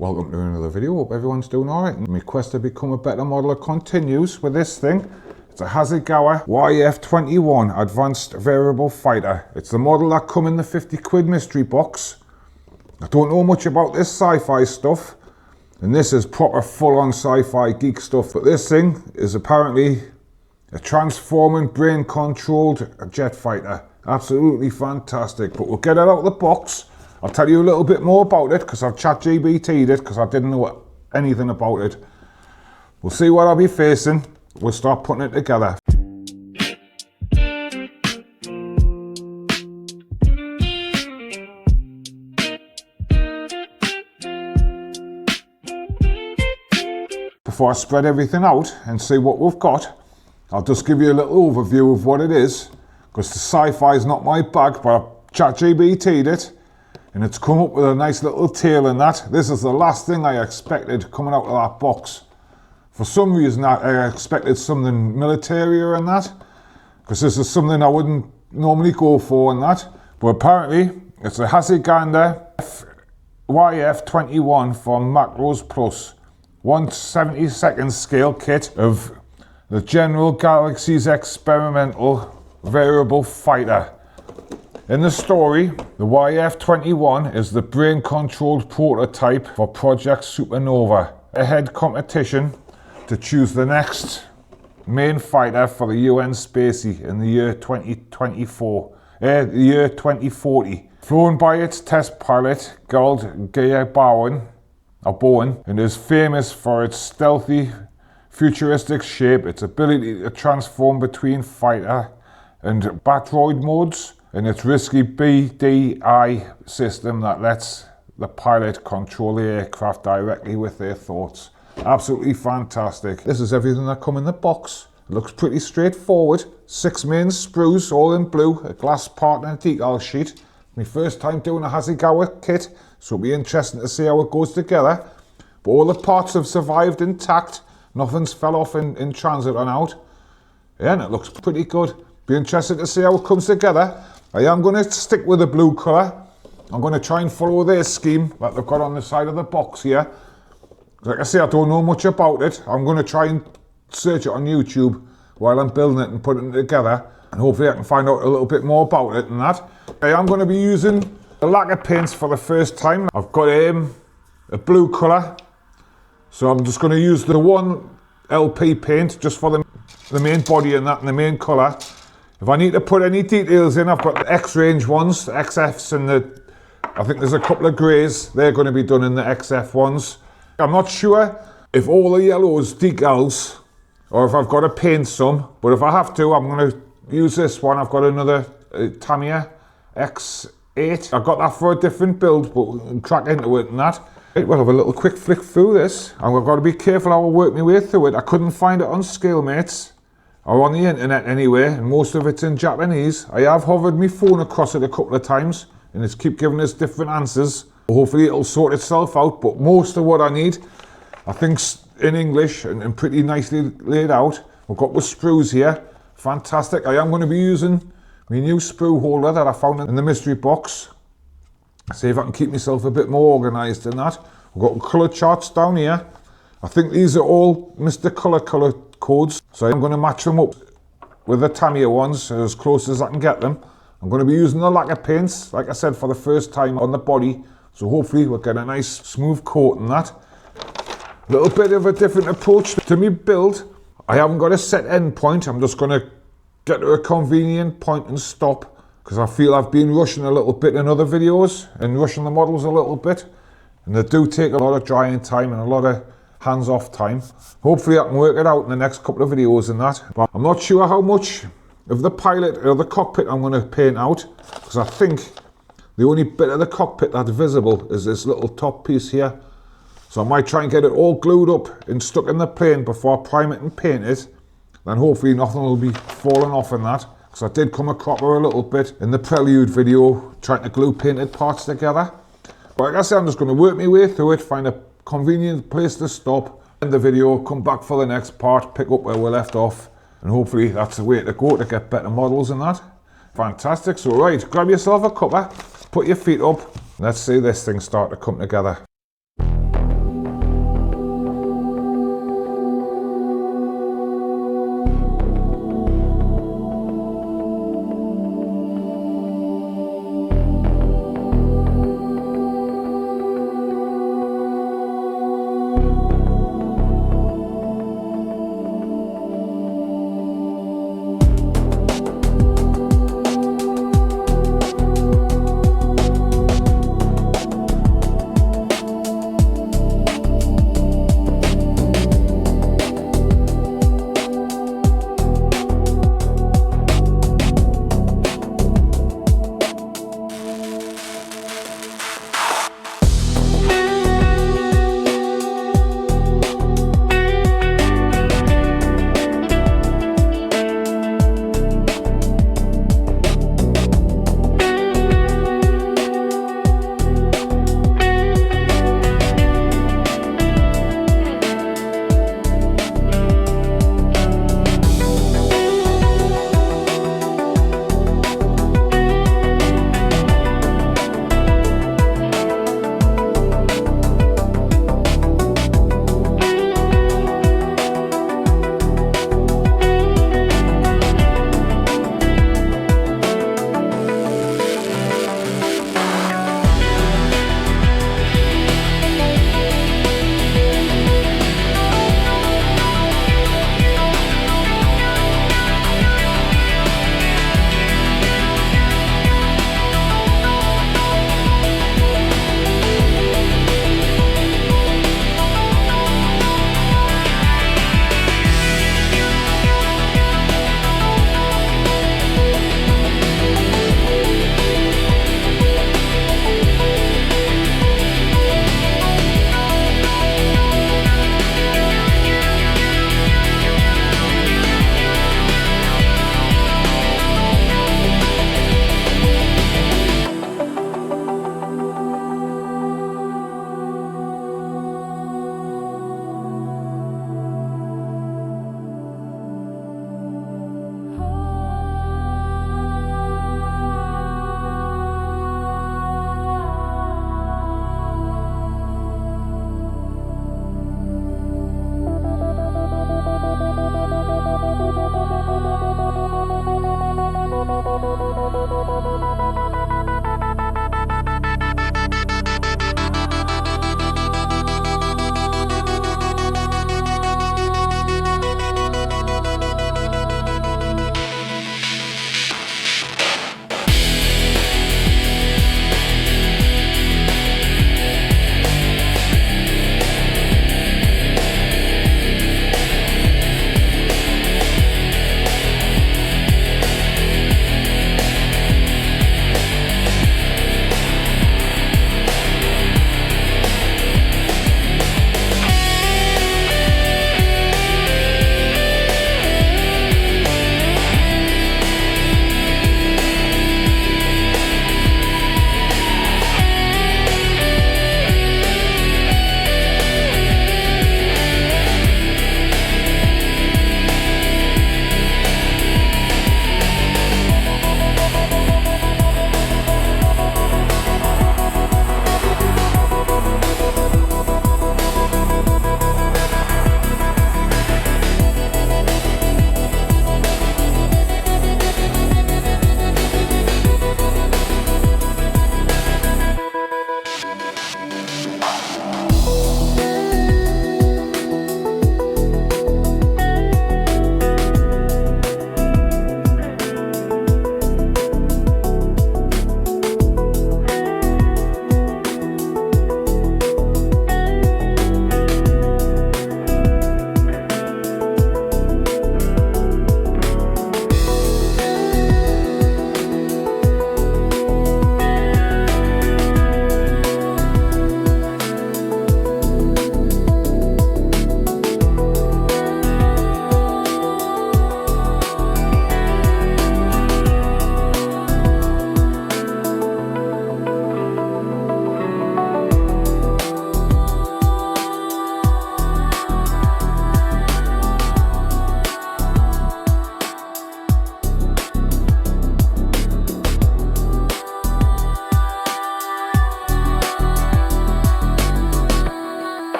Welcome to another video. Hope everyone's doing alright. My quest to become a better modeler continues with this thing. It's a Hasegawa YF-21 Advanced Variable Fighter. It's the model that come in the 50 quid mystery box. I don't know much about this sci-fi stuff, and this is proper full-on sci-fi geek stuff, but this thing is apparently a transforming, brain-controlled jet fighter. Absolutely fantastic, but we'll get it out of the box. I'll tell you a little bit more about it because I've ChatGPT'd it because I didn't know anything about it. We'll see what I'll be facing. We'll start putting it together. Before I spread everything out and see what we've got, I'll just give you a little overview of what it is, because the sci-fi is not my bag, but I ChatGPT'd it. And it's come up with a nice little tail in that. This is the last thing I expected coming out of that box. For some reason I expected something military and that, because this is something I wouldn't normally go for and that. But apparently it's a Hasegawa YF-21 from Macross Plus. 1/72nd scale kit of the General Galaxy's experimental variable fighter. In the story, the YF-21 is the brain-controlled prototype for Project Supernova, a head competition to choose the next main fighter for the UN Spacy in the year 2040. Flown by its test pilot, Guld Goa Bowman, and is famous for its stealthy, futuristic shape, its ability to transform between fighter and batroid modes, and its risky BDI system that lets the pilot control the aircraft directly with their thoughts. Absolutely fantastic. This is everything that come in the box. It looks pretty straightforward. 6 main sprues, all in blue, a glass part and a decal sheet. My first time doing a Hasegawa kit, so it'll be interesting to see how it goes together. But all the parts have survived intact. Nothing's fell off in transit and out. Yeah, and it looks pretty good. Be interested to see how it comes together. I am going to stick with the blue colour. I'm going to try and follow their scheme that they've got on the side of the box here. Like I say, I don't know much about it. I'm going to try and search it on YouTube while I'm building it and putting it together. And hopefully I can find out a little bit more about it and that. I am going to be using the lacquer paints for the first time. I've got a blue colour. So I'm just going to use the one LP paint just for the main body and that and the main colour. If I need to put any details in, I've got the X-range ones, the XFs and I think there's a couple of greys. They're going to be done in the XF ones. I'm not sure if all the yellows decals or if I've got to paint some, but if I have to, I'm going to use this one. I've got another Tamiya X8. I've got that for a different build, but we can crack into it and that. Right, we'll have a little quick flick through this. And I've got to be careful how I work my way through it. I couldn't find it on Scalemates. Or on the internet anyway, and most of it's in Japanese. I have hovered my phone across it a couple of times, and it's keep giving us different answers. Hopefully it'll sort itself out, but most of what I need, I think's in English and pretty nicely laid out. We've got the sprues here, fantastic. I am going to be using my new sprue holder that I found in the mystery box. See if I can keep myself a bit more organised in that. We've got colour charts down here. I think these are all Mr. Colour codes, so I'm going to match them up with the Tamiya ones as close as I can get them. I'm going to be using the lacquer paints, like I said, for the first time on the body, so hopefully we'll get a nice smooth coat in that. A little bit of a different approach to me build. I haven't got a set end point. I'm just going to get to a convenient point and stop, because I feel I've been rushing a little bit in other videos and rushing the models a little bit, and they do take a lot of drying time and a lot of hands-off time. Hopefully I can work it out in the next couple of videos and that. But I'm not sure how much of the pilot or the cockpit I'm going to paint out, because I think the only bit of the cockpit that's visible is this little top piece here. So I might try and get it all glued up and stuck in the plane before I prime it and paint it. Then hopefully nothing will be falling off in that, because I did come a cropper a little bit in the prelude video trying to glue painted parts together. But like I said, I'm just going to work my way through it, find a convenient place to stop, end the video, come back for the next part, pick up where we left off, and hopefully that's the way to go to get better models and that. Fantastic. So right, grab yourself a cuppa, put your feet up, let's see this thing start to come together.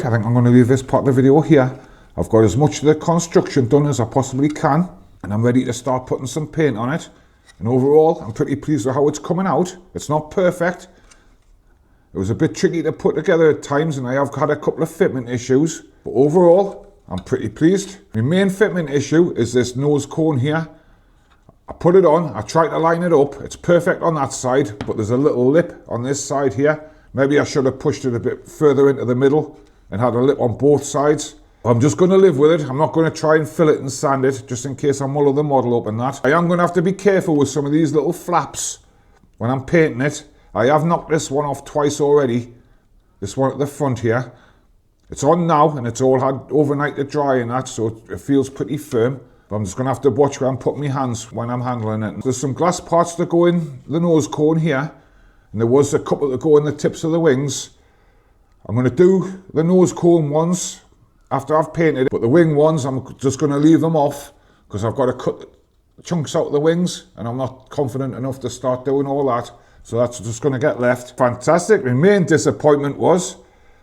I think I'm going to leave this part of the video here. I've got as much of the construction done as I possibly can, and I'm ready to start putting some paint on it. And overall, I'm pretty pleased with how it's coming out. It's not perfect. It was a bit tricky to put together at times, and I have had a couple of fitment issues. But overall, I'm pretty pleased. My main fitment issue is this nose cone here. I put it on, I tried to line it up. It's perfect on that side, but there's a little lip on this side here. Maybe I should have pushed it a bit further into the middle and had a lip on both sides. I'm just going to live with it. I'm not going to try and fill it and sand it, just in case I muddle the model up and that. I am going to have to be careful with some of these little flaps when I'm painting it. I have knocked this one off twice already. This one at the front here. It's on now, and it's all had overnight to dry and that, so it feels pretty firm. But I'm just going to have to watch where I'm putting my hands when I'm handling it. There's some glass parts that go in the nose cone here, and there was a couple that go in the tips of the wings. I'm going to do the nose cone ones after I've painted it, but the wing ones I'm just going to leave them off because I've got to cut chunks out of the wings, and I'm not confident enough to start doing all that. So that's just going to get left. Fantastic. My main disappointment was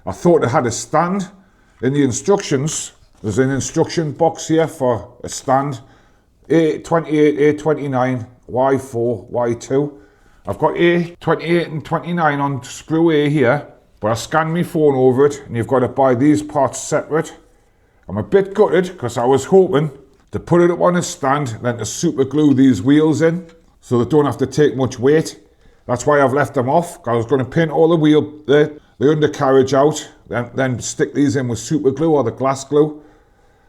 I thought it had a stand in the instructions. There's an instruction box here for a stand. A28, A29, Y4, Y2. I've got A28 and 29 on sprue A here, but I scanned my phone over it, and you've got to buy these parts separate. I'm a bit gutted because I was hoping to put it up on a stand, then to super glue these wheels in so they don't have to take much weight. That's why I've left them off. I was going to paint all the undercarriage out, then stick these in with super glue or the glass glue.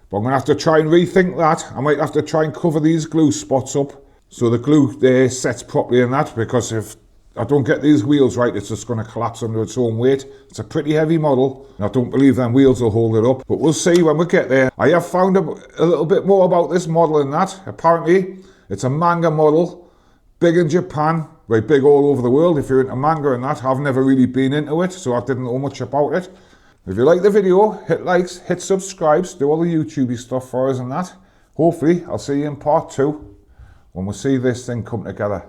But I'm going to have to try and rethink that. I might have to try and cover these glue spots up so the glue there sets properly in that, because if I don't get these wheels right, it's just going to collapse under its own weight. It's a pretty heavy model, and I don't believe them wheels will hold it up. But we'll see when we get there. I have found a little bit more about this model in that. Apparently, it's a manga model, big in Japan, very big all over the world. If you're into manga and that, I've never really been into it, so I didn't know much about it. If you like the video, hit likes, hit subscribes, do all the YouTubey stuff for us and that. Hopefully, I'll see you in part 2 when we see this thing come together.